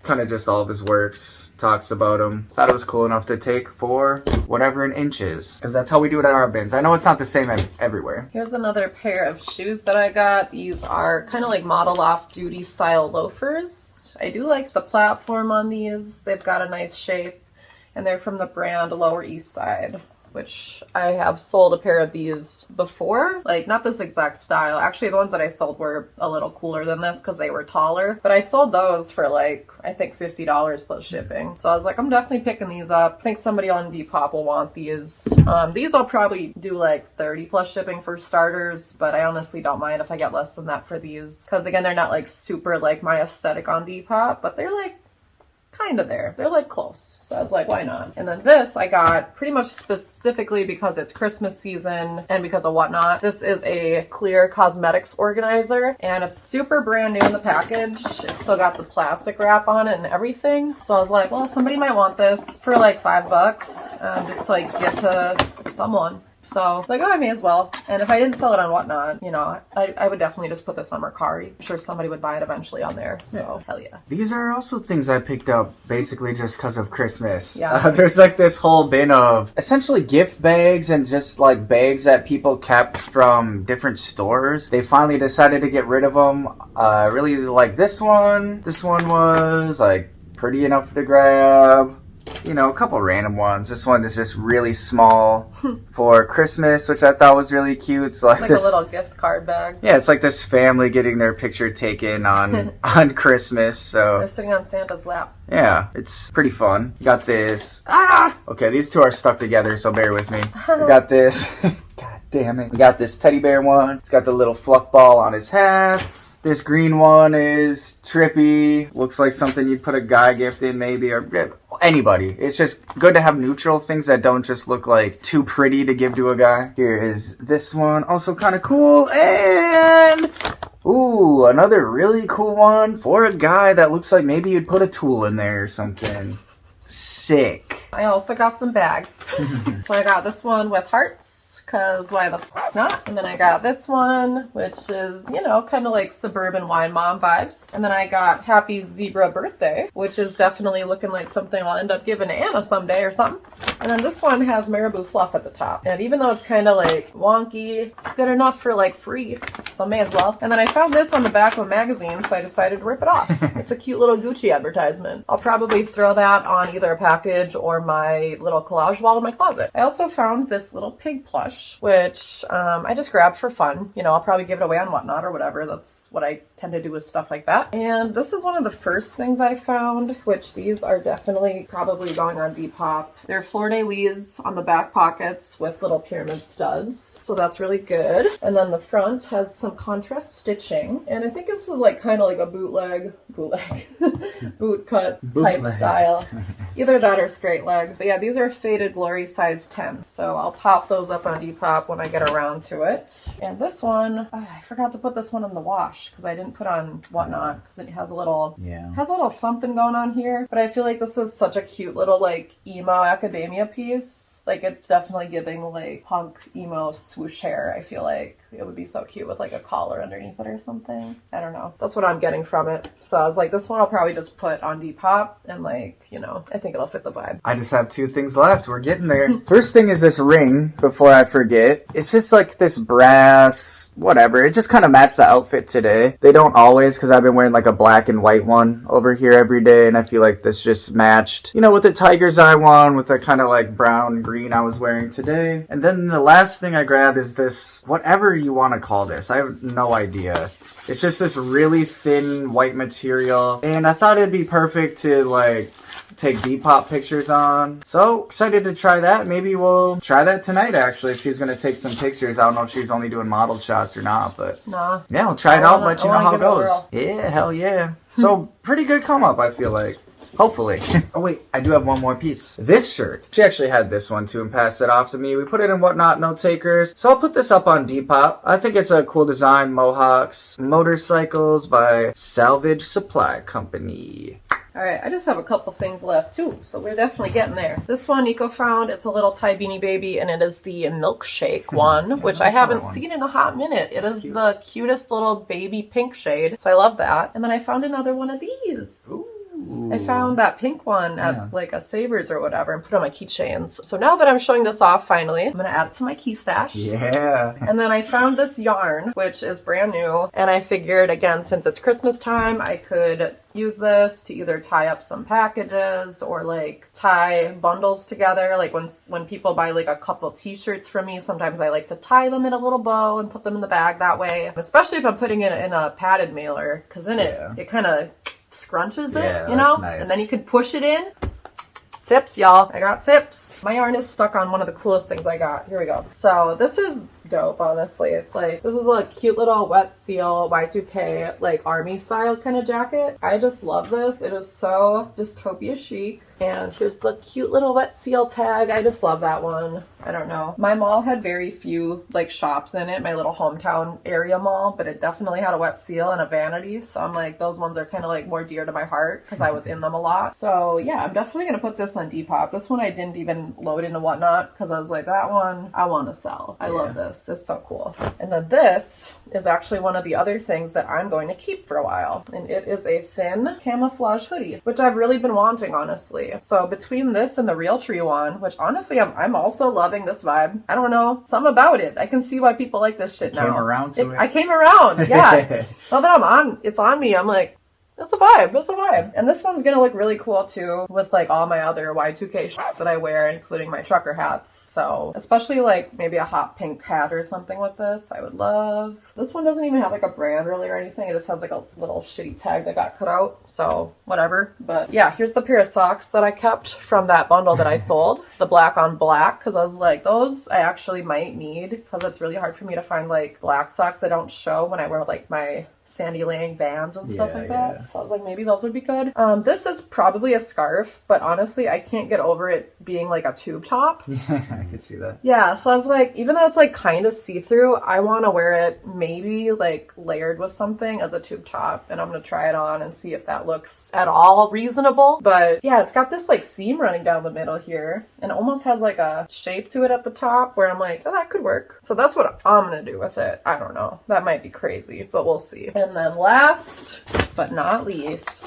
kind of just all of his works. Talks about him. Thought it was cool enough to take for whatever an inch is, because that's how we do it at our bins. I know it's not the same everywhere. Here's another pair of shoes that I got. These are kind of like model off-duty style loafers. I do like the platform on these. They've got a nice shape, and they're from the brand Lower East Side, which I have sold a pair of these before. Like, not this exact style. Actually, the ones that I sold were a little cooler than this because they were taller. But I sold those for like, I think $50 plus shipping. So I was like, I'm definitely picking these up. I think somebody on Depop will want these. These I'll probably do like 30 plus shipping for starters, but I honestly don't mind if I get less than that for these. Because again, they're not like super like my aesthetic on Depop, but they're like kind of there. They're like close. So I was like, why not? And then this I got pretty much specifically because it's Christmas season and because of Whatnot. This is a clear cosmetics organizer, and it's super brand new in the package. It's still got the plastic wrap on it and everything. So I was like, well, somebody might want this for like $5, just to like give to someone. So it's like, oh, I may as well. And if I didn't sell it on Whatnot, you know, I would definitely just put this on Mercari. I'm sure somebody would buy it eventually on there. So hell yeah. These are also things I picked up basically just because of Christmas. Yeah. There's like this whole bin of essentially gift bags and just like bags that people kept from different stores. They finally decided to get rid of them. I really like this one. This one was like pretty enough to grab. You know, a couple random ones. This one is just really small for Christmas, which I thought was really cute. It's like a this, little gift card bag. yeah, it's like this family getting their picture taken on on Christmas. So they're sitting on Santa's lap. yeah, it's pretty fun. Got this. Okay, these two are stuck together, so bear with me. I got this. God damn it. We got this teddy bear one. It's got the little fluff ball on his hat. This green one is trippy. Looks like something you'd put a guy gift in maybe, or anybody. It's just good to have neutral things that don't just look like too pretty to give to a guy. Here is this one, also kind of cool. And ooh, another really cool one for a guy that looks like maybe you'd put a tool in there or something. Sick. I also got some bags. So I got this one with hearts. Because why the f not? And then I got this one, which is, you know, kind of like suburban wine mom vibes. And then I got Happy Zebra Birthday, which is definitely looking like something I'll end up giving to Anna someday or something. And then this one has marabou fluff at the top. And even though it's kind of like wonky, it's good enough for like free. So may as well. And then I found this on the back of a magazine, so I decided to rip it off. It's a cute little Gucci advertisement. I'll probably throw that on either a package or my little collage wall in my closet. I also found this little pig plush, which I just grabbed for fun. You know, I'll probably give it away on Whatnot or whatever. That's what I tend to do with stuff like that. And this is one of the first things I found, which these are definitely probably going on Depop. They're fleur-de-lis on the back pockets with little pyramid studs. So that's really good. And then the front has some contrast stitching. And I think this is like kind of like a bootleg, boot cut type style. Either that or straight leg. But yeah, these are faded glory size 10. So I'll pop those up on Depop when I get around to it. And this one, I forgot to put this one in the wash because I didn't put on Whatnot because it has a little something going on here. But I feel like this is such a cute little like emo academia piece. Like it's definitely giving like punk emo swoosh hair. I feel like it would be so cute with like a collar underneath it or something. I don't know. That's what I'm getting from it. So I was like, this one I'll probably just put on Depop and like, you know, I think it'll fit the vibe. I just have two things left. We're getting there. First thing is this ring, before I forget. It's just like this brass, whatever. It just kind of matched the outfit today. They don't always, because I've been wearing like a black and white one over here every day, and I feel like this just matched, you know, with the tiger's eye one, with the kind of like brown green I was wearing today. And then the last thing I grabbed is this, whatever you want to call this. I have no idea. It's just this really thin white material, and I thought it'd be perfect to like take Depop pictures on. So excited to try that. Maybe we'll try that tonight actually if she's gonna take some pictures. I don't know if she's only doing model shots or not, but nah. Yeah, we'll try it out and let you know how it goes. Yeah, hell yeah. So pretty good come up, I feel like. Hopefully. Oh wait, I do have one more piece. This shirt. She actually had this one too and passed it off to me. We put it in Whatnot No Takers. So I'll put this up on Depop. I think it's a cool design. Mohawks Motorcycles by Salvage Supply Company. Alright, I just have a couple things left too, so we're definitely getting there. This one Nico found, it's a little Thai beanie baby, and it is the milkshake one, which I haven't seen in a hot minute. It is the cutest little baby pink shade, so I love that. And then I found another one of these. Ooh. I found that pink one at like a Savers or whatever and put on my keychains. So now that I'm showing this off finally, I'm going to add it to my key stash. Yeah. And then I found this yarn, which is brand new. And I figured, again, since it's Christmas time, I could use this to either tie up some packages or like tie bundles together. Like when people buy like a couple t-shirts from me, sometimes I like to tie them in a little bow and put them in the bag that way. Especially if I'm putting it in a padded mailer, because then it kind of scrunches it, you know? Nice. And then you could push it in. Tips, y'all. I got tips. My yarn is stuck on one of the coolest things I got. Here we go. So this is dope, honestly. Like, this is a cute little wet seal Y2K, like army style kind of jacket. I just love this. It is so dystopia chic. And here's the cute little wet seal tag. I just love that one. I don't know. My mall had very few like shops in it, my little hometown area mall, but it definitely had a wet seal and a vanity. So I'm like, those ones are kind of like more dear to my heart because I was in them a lot. So yeah, I'm definitely going to put this on Depop. This one I didn't even load into Whatnot because I was like, that one I want to sell. I love this. It's so cool. And then this is actually one of the other things that I'm going to keep for a while. And it is a thin camouflage hoodie, which I've really been wanting, honestly. So between this and the Realtree one, which honestly I'm also loving this vibe. I don't know, something about it. I can see why people like this shit now. Came around to it. I came around, yeah. Now that it's on me, I'm like, it's a vibe, it's a vibe. And this one's gonna look really cool too with like all my other Y2K shit that I wear, including my trucker hats. So especially like maybe a hot pink hat or something with this, I would love. This one doesn't even have like a brand really or anything. It just has like a little shitty tag that got cut out. So whatever. But yeah, here's the pair of socks that I kept from that bundle that I sold. The black on black, because I was like, those I actually might need because it's really hard for me to find like black socks that don't show when I wear like my Sandy Lang Vans and stuff like that. So I was like, maybe those would be good. This is probably a scarf, but honestly, I can't get over it being like a tube top. Yeah, I could see that. Yeah, so I was like, even though it's like kind of see-through, I want to wear it maybe like layered with something as a tube top, and I'm gonna try it on and see if that looks at all reasonable. But yeah, it's got this like seam running down the middle here, and almost has like a shape to it at the top where I'm like, oh, that could work. So that's what I'm gonna do with it. I don't know. That might be crazy, but we'll see. And then last but not least,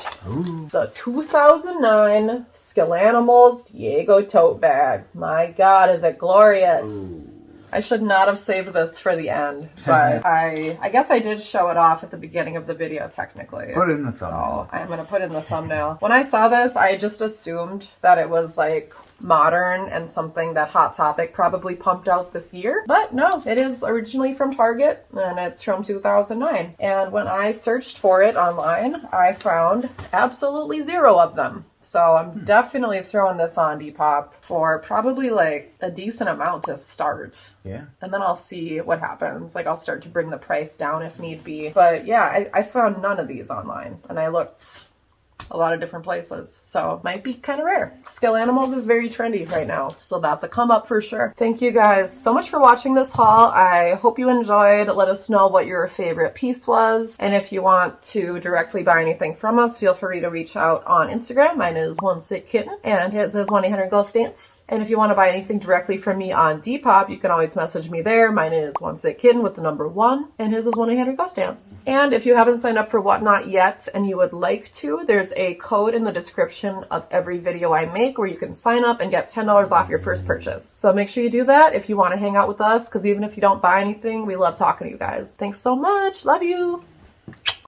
the 2009 Skelanimals Diego tote bag. My God, is it glorious. I should not have saved this for the end, but I guess I did show it off at the beginning of the video technically. Put it in the thumbnail. So I'm going to put it in the thumbnail. When I saw this, I just assumed that it was like modern and something that Hot Topic probably pumped out this year. But no, it is originally from Target and it's from 2009. And when I searched for it online, I found absolutely zero of them. So I'm definitely throwing this on Depop for probably like a decent amount to start. Yeah. And then I'll see what happens. Like I'll start to bring the price down if need be. But yeah, I found none of these online and I looked a lot of different places, so might be kind of rare. Skelanimals is very trendy right now, so that's a come up for sure. Thank you guys so much for watching this haul. I hope you enjoyed. Let us know what your favorite piece was, and if you want to directly buy anything from us, feel free to reach out on Instagram. Mine is One Sick Kitten and his is 1-800-GHOST-DANCE. And if you want to buy anything directly from me on Depop, you can always message me there. Mine is One Sick Kitten with the number 1, and his is 1-800-GHOST-DANCE. And if you haven't signed up for Whatnot yet and you would like to, there's a code in the description of every video I make where you can sign up and get $10 off your first purchase. So make sure you do that if you want to hang out with us, because even if you don't buy anything, we love talking to you guys. Thanks so much. Love you.